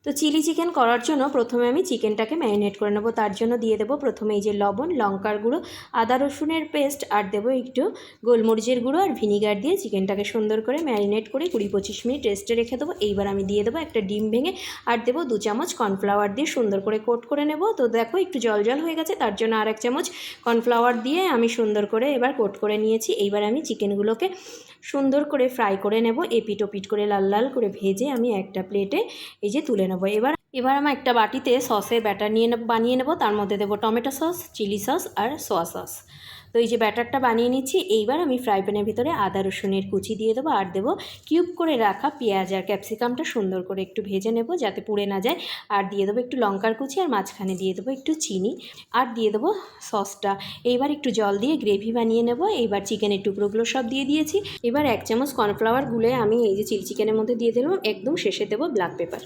তো chilli chicken করার জন্য প্রথমে আমি চিকেনটাকে ম্যারিনেট করে নেবো। তার জন্য দিয়ে দেবো প্রথমে এই যে লবণ, লঙ্কার গুঁড়ো, আদা রসুনের পেস্ট আর দেবো একটু গোলমরিচের গুঁড়ো আর ভিনিগার দিয়ে চিকেনটাকে সুন্দর করে ম্যারিনেট করে 20-25 মিনিট রেস্টে রেখে দেবো। এইবার আমি দিয়ে দেবো একটা ডিম ভেঙে আর দেবো 2 চামচ কর্নফ্লাওয়ার দিয়ে সুন্দর করে কোট করে নেব। তো দেখো একটু জল জল হয়ে গেছে, তার জন্য আর 1 চামচ কর্নফ্লাওয়ার দিয়ে আমি সুন্দর করে এবার কোট করে নিয়েছি। এইবার আমি চিকেনগুলোকে সুন্দর করে ফ্রাই করে নেব, এপিট ওপিট করে লাল লাল করে ভেজে আমি একটা প্লেটে এই যে তুলে নেবো। এবার আমি একটা বাটিতে সসের ব্যাটার বানিয়ে নেব। তার মধ্যে দেবো টমেটো সস, চিলি সস আর সোয়া সস। তো এই যে ব্যাটারটা বানিয়ে নিচ্ছি, এইবার আমি ফ্রাই প্যানের ভিতরে আদা রসুনের কুচি দিয়ে দেবো আর দেবো কিউব করে রাখা পেঁয়াজ আর ক্যাপসিকামটা সুন্দর করে একটু ভেজে নেব যাতে পুড়ে না যায়। আর দিয়ে দেবো একটু লঙ্কার কুচি আর মাঝখানে দিয়ে দেবো একটু চিনি আর দিয়ে দেবো সসটা। এইবার একটু জল দিয়ে গ্রেভি বানিয়ে নেব। এইবার চিকেনের টুকরোগুলো সব দিয়ে দিয়েছি। এবার 1 চামচ কর্নফ্লাওয়ার গুলে আমি এই যে চিলি চিকেনের মধ্যে দিয়ে দিলাম। একদম শেষে দেবো ব্ল্যাক পেপার।